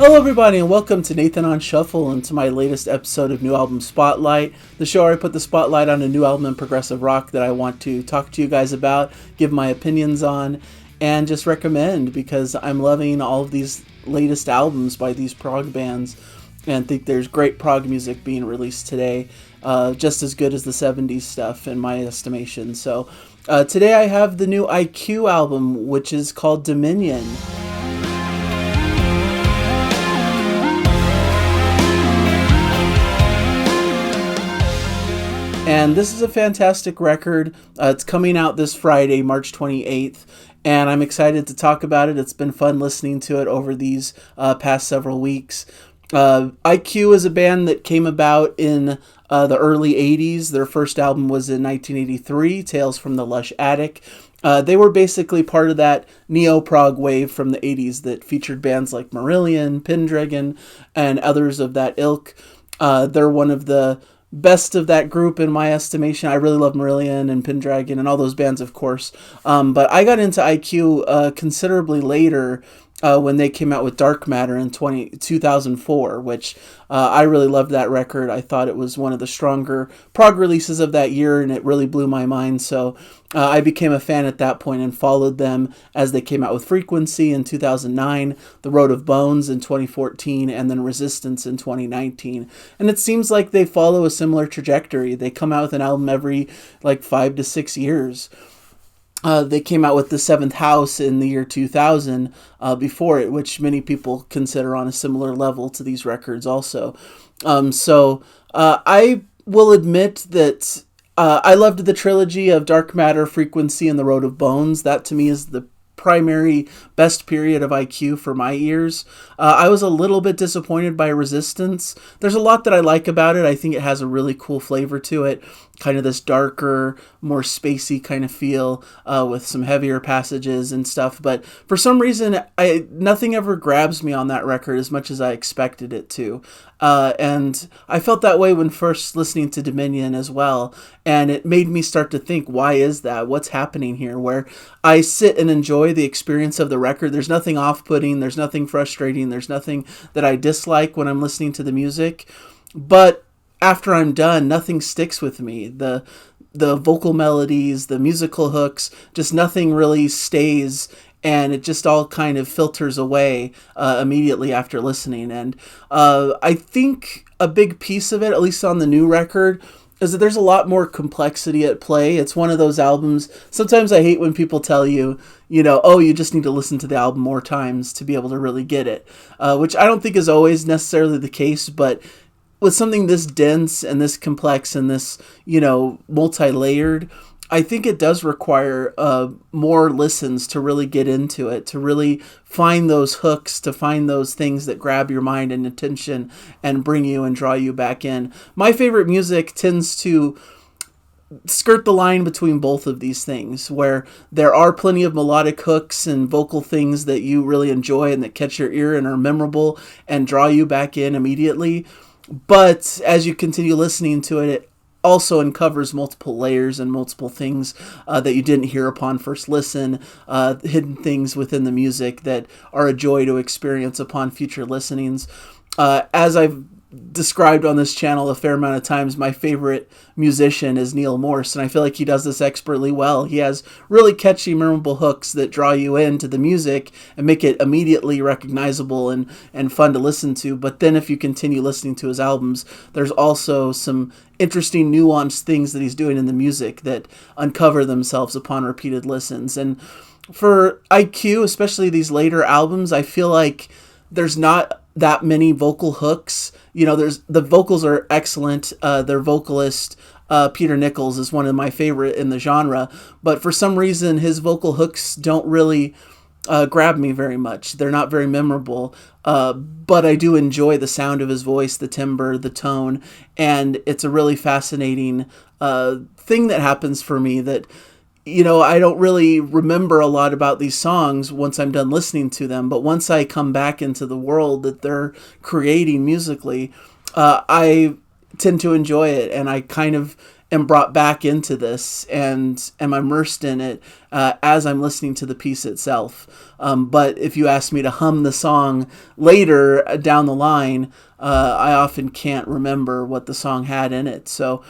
Hello, everybody, and welcome to Nathan on Shuffle and to my latest episode of New Album Spotlight, the show where I put the spotlight on a new album in progressive rock that I want to talk to you guys about, give my opinions on, and just recommend because I'm loving all of these latest albums by these prog bands and think there's great prog music being released today, just as good as the 70s stuff in my estimation. So today I have the new IQ album, which is called Dominion. And this is a fantastic record. It's coming out this Friday, March 28th, and I'm excited to talk about it. It's been fun listening to it over these past several weeks. IQ is a band that came about in the early 80s. Their first album was in 1983, Tales from the Lush Attic. They were basically part of that neo-prog wave from the 80s that featured bands like Marillion, Pendragon, and others of that ilk. They're one of the best of that group in my estimation. I really love Marillion and Pendragon and all those bands, of course. But I got into IQ considerably later when they came out with Dark Matter in 2004, which I really loved that record. I thought it was one of the stronger prog releases of that year, and it really blew my mind. So I became a fan at that point and followed them as they came out with Frequency in 2009, The Road of Bones in 2014, and then Resistance in 2019. And it seems like they follow a similar trajectory. They come out with an album every 5 to 6 years. They came out with The Seventh House in the year 2000 before it, which many people consider on a similar level to these records also. I will admit that I loved the trilogy of Dark Matter, Frequency, and The Road of Bones. That to me is the primary best period of IQ for my ears. I was a little bit disappointed by Resistance. There's a lot that I like about it. I think it has a really cool flavor to it, kind of this darker, more spacey kind of feel with some heavier passages and stuff. But for some reason, nothing ever grabs me on that record as much as I expected it to. And I felt that way when first listening to Dominion as well. And it made me start to think, why is that? What's happening here? Where I sit and enjoy the experience of the record. There's nothing off-putting. There's nothing frustrating. There's nothing that I dislike when I'm listening to the music. But after I'm done, nothing sticks with me. The vocal melodies, the musical hooks, just nothing really stays, and it just all kind of filters away immediately after listening. And I think a big piece of it, at least on the new record, is that there's a lot more complexity at play. It's one of those albums. Sometimes I hate when people tell you, oh, you just need to listen to the album more times to be able to really get it, which I don't think is always necessarily the case, but with something this dense and this complex and this, multi-layered, I think it does require more listens to really get into it, to really find those hooks, to find those things that grab your mind and attention and bring you and draw you back in. My favorite music tends to skirt the line between both of these things, where there are plenty of melodic hooks and vocal things that you really enjoy and that catch your ear and are memorable and draw you back in immediately. But as you continue listening to it, it also uncovers multiple layers and multiple things that you didn't hear upon first listen, hidden things within the music that are a joy to experience upon future listenings. As I've described on this channel a fair amount of times, my favorite musician is Neil Morse, and I feel like he does this expertly well. He has really catchy, memorable hooks that draw you into the music and make it immediately recognizable and fun to listen to. But then if you continue listening to his albums, there's also some interesting, nuanced things that he's doing in the music that uncover themselves upon repeated listens. And for IQ, especially these later albums, I feel like there's not that many vocal hooks. The vocals are excellent. Their vocalist, Peter Nichols, is one of my favorite in the genre, but for some reason his vocal hooks don't really grab me very much. They're not very memorable, but I do enjoy the sound of his voice, the timbre, the tone, and it's a really fascinating thing that happens for me that I don't really remember a lot about these songs once I'm done listening to them, but once I come back into the world that they're creating musically, I tend to enjoy it, and I kind of am brought back into this and am immersed in it as I'm listening to the piece itself. But if you ask me to hum the song later down the line, I often can't remember what the song had in it. So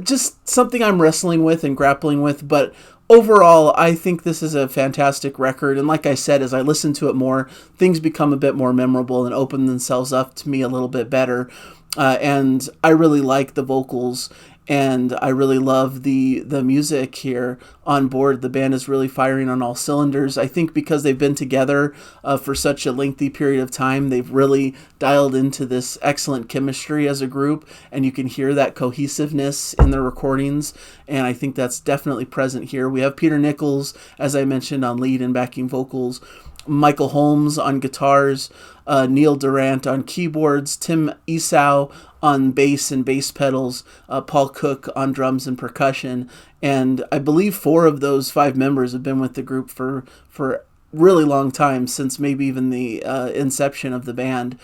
just something I'm wrestling with and grappling with. But overall, I think this is a fantastic record. And like I said, as I listen to it more, things become a bit more memorable and open themselves up to me a little bit better. And I really like the vocals, and I really love the music here on board. The band is really firing on all cylinders. I think because they've been together for such a lengthy period of time, they've really dialed into this excellent chemistry as a group, and you can hear that cohesiveness in their recordings, and I think that's definitely present here. We have Peter Nichols, as I mentioned, on lead and backing vocals, Michael Holmes on guitars, Neil Durant on keyboards, Tim Esau on bass and bass pedals, Paul Cook on drums and percussion, and I believe 4 of those 5 members have been with the group for really long time, since maybe even the inception of the band.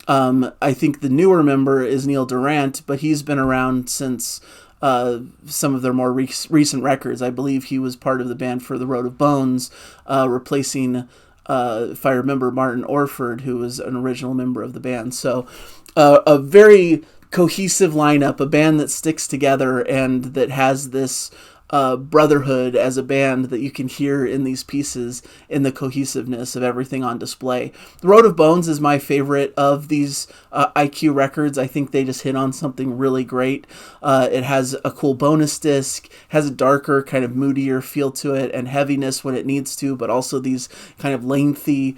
I think the newer member is Neil Durant, but he's been around since some of their more recent records. I believe he was part of the band for The Road of Bones, replacing, if I remember, Martin Orford, who was an original member of the band. So a very cohesive lineup, a band that sticks together and that has this brotherhood as a band that you can hear in these pieces, in the cohesiveness of everything on display. The Road of Bones is my favorite of these IQ records. I think they just hit on something really great. It has a cool bonus disc, has a darker, kind of moodier feel to it, and heaviness when it needs to, but also these kind of lengthy,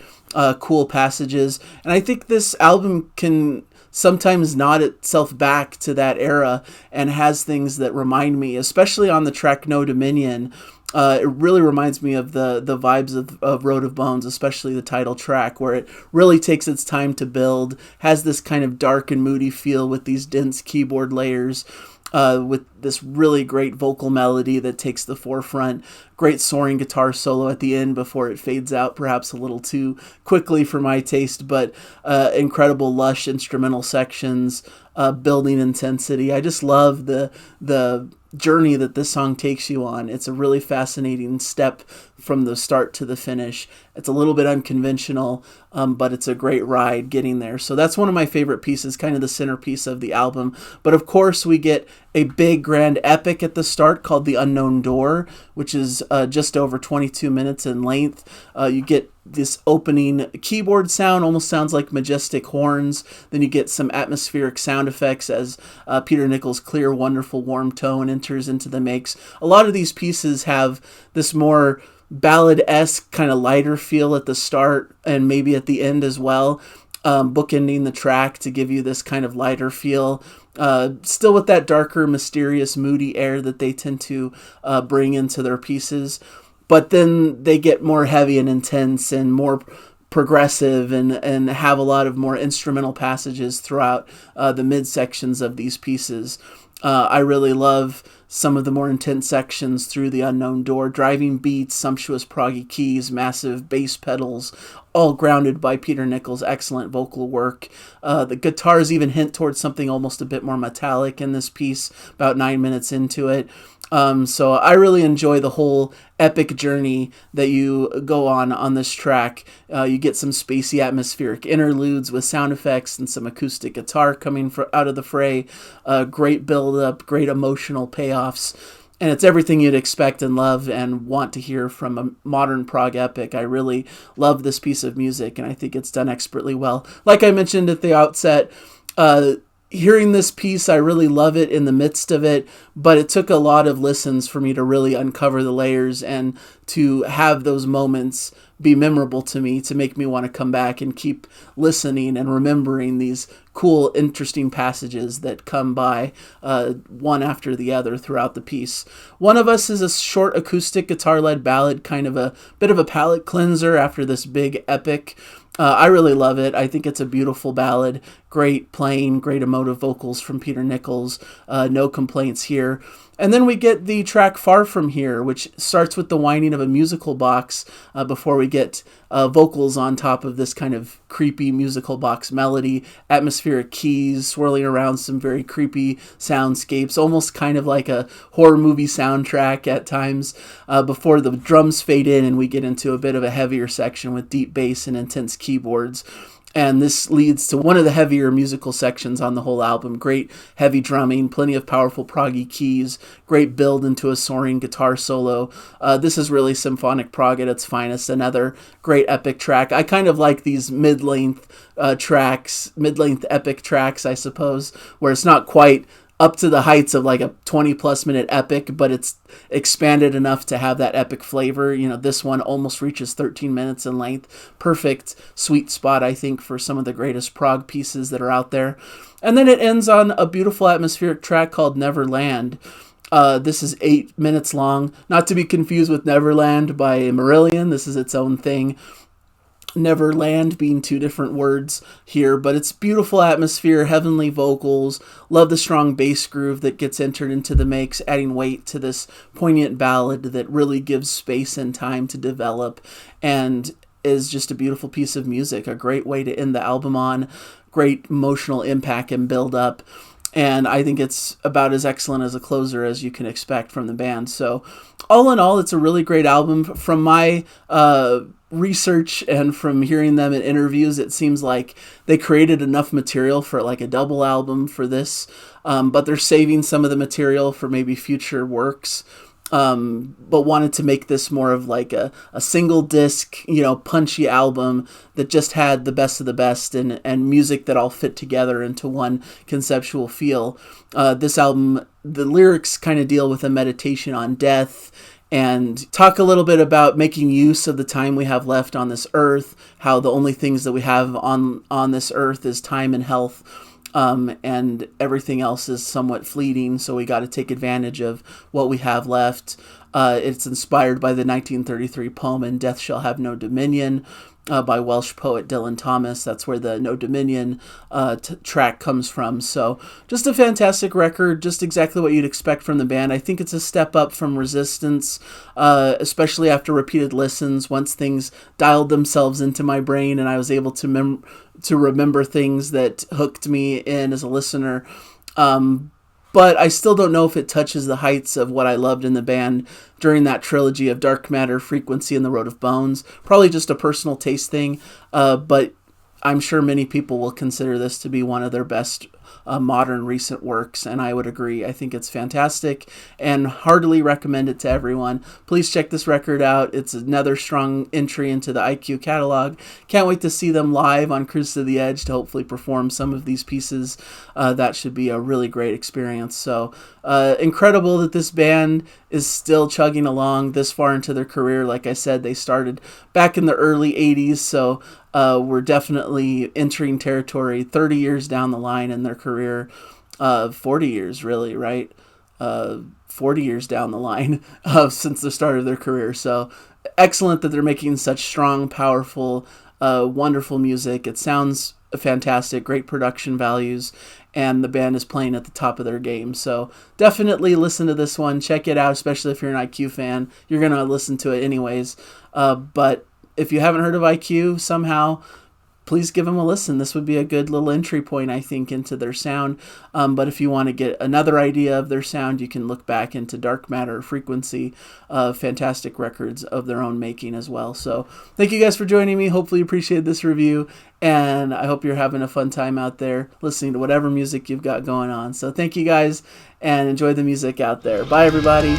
cool passages. And I think this album can sometimes nod itself back to that era and has things that remind me, especially on the track No Dominion. It really reminds me of the vibes of Road of Bones, especially the title track, where it really takes its time to build, has this kind of dark and moody feel with these dense keyboard layers, with this really great vocal melody that takes the forefront, great soaring guitar solo at the end before it fades out perhaps a little too quickly for my taste, but incredible lush instrumental sections, building intensity. I just love the journey that this song takes you on. It's a really fascinating step from the start to the finish. It's a little bit unconventional, but it's a great ride getting there. So that's one of my favorite pieces, kind of the centerpiece of the album. But of course, we get a big grand epic at the start called The Unknown Door, which is just over 22 minutes in length. You get this opening keyboard sound, almost sounds like majestic horns. Then you get some atmospheric sound effects as Peter Nichols' clear, wonderful, warm tone enters into the mix. A lot of these pieces have this more ballad-esque kind of lighter feel at the start and maybe at the end as well, bookending the track to give you this kind of lighter feel, still with that darker, mysterious, moody air that they tend to bring into their pieces. But then they get more heavy and intense and more progressive and have a lot of more instrumental passages throughout the midsections of these pieces. I really love some of the more intense sections through The Unknown Door, driving beats, sumptuous proggy keys, massive bass pedals, all grounded by Peter Nichols' excellent vocal work. The guitars even hint towards something almost a bit more metallic in this piece, about 9 minutes into it. So I really enjoy the whole epic journey that you go on this track. You get some spacey atmospheric interludes with sound effects and some acoustic guitar coming out of the fray. Great build-up, great emotional payoffs. And it's everything you'd expect and love and want to hear from a modern prog epic. I really love this piece of music, and I think it's done expertly well. Like I mentioned at the outset, hearing this piece, I really love it in the midst of it, but it took a lot of listens for me to really uncover the layers and to have those moments be memorable to me, to make me want to come back and keep listening and remembering these cool, interesting passages that come by one after the other throughout the piece. One of Us is a short acoustic guitar-led ballad, kind of a bit of a palate cleanser after this big epic. I really love it. I think it's a beautiful ballad. Great playing, great emotive vocals from Peter Nichols. No complaints here. And then we get the track Far From Here, which starts with the whining of a musical box before we get vocals on top of this kind of creepy musical box melody, atmospheric keys swirling around some very creepy soundscapes, almost kind of like a horror movie soundtrack at times, before the drums fade in and we get into a bit of a heavier section with deep bass and intense keyboards. And this leads to one of the heavier musical sections on the whole album. Great heavy drumming, plenty of powerful proggy keys, great build into a soaring guitar solo. This is really symphonic prog at its finest. Another great epic track. I kind of like these mid-length tracks, mid-length epic tracks, I suppose, where it's not quite up to the heights of like a 20 plus minute epic, but it's expanded enough to have that epic flavor. You know, this one almost reaches 13 minutes in length. Perfect sweet spot, I think, for some of the greatest prog pieces that are out there. And then it ends on a beautiful atmospheric track called Neverland. This is 8 minutes long, not to be confused with Neverland by Marillion. This is its own thing. Neverland being two different words here, but it's beautiful atmosphere, heavenly vocals. Love the strong bass groove that gets entered into the mix, adding weight to this poignant ballad that really gives space and time to develop, and is just a beautiful piece of music. A great way to end the album on. Great emotional impact and build up. And I think it's about as excellent as a closer as you can expect from the band. So all in all, it's a really great album. From my research and from hearing them in interviews, it seems like they created enough material for like a double album for this, but they're saving some of the material for maybe future works, but wanted to make this more of like a single disc, punchy album that just had the best of the best and music that all fit together into one conceptual feel. This album, the lyrics kind of deal with a meditation on death and talk a little bit about making use of the time we have left on this earth, how the only things that we have on this earth is time and health, and everything else is somewhat fleeting, so we got to take advantage of what we have left. It's inspired by the 1933 poem "And Death Shall Have No Dominion" by Welsh poet Dylan Thomas. That's where the No Dominion track comes from. So just a fantastic record, just exactly what you'd expect from the band. I think it's a step up from Resistance, especially after repeated listens, once things dialed themselves into my brain and I was able to remember things that hooked me in as a listener. But I still don't know if it touches the heights of what I loved in the band during that trilogy of Dark Matter, Frequency, and The Road of Bones. Probably just a personal taste thing, but I'm sure many people will consider this to be one of their best modern recent works, and I would agree. I think it's fantastic and heartily recommend it to everyone. Please check this record out. It's another strong entry into the IQ catalog. Can't wait to see them live on Cruise to the Edge to hopefully perform some of these pieces. That should be a really great experience. So incredible that this band is still chugging along this far into their career. Like I said, they started back in the early 80s, so we're definitely entering territory 30 years down the line in their career, 40 years really, right? 40 years down the line since the start of their career. So excellent that they're making such strong, powerful, wonderful music. It sounds fantastic, great production values, and the band is playing at the top of their game. So definitely listen to this one. Check it out, especially if you're an IQ fan. You're going to listen to it anyways. But if you haven't heard of IQ somehow, please give them a listen. This would be a good little entry point, I think, into their sound. But if you want to get another idea of their sound, you can look back into Dark Matter, Frequency, fantastic records of their own making as well. So thank you guys for joining me. Hopefully you appreciate this review, and I hope you're having a fun time out there listening to whatever music you've got going on. So thank you guys, and enjoy the music out there. Bye, everybody.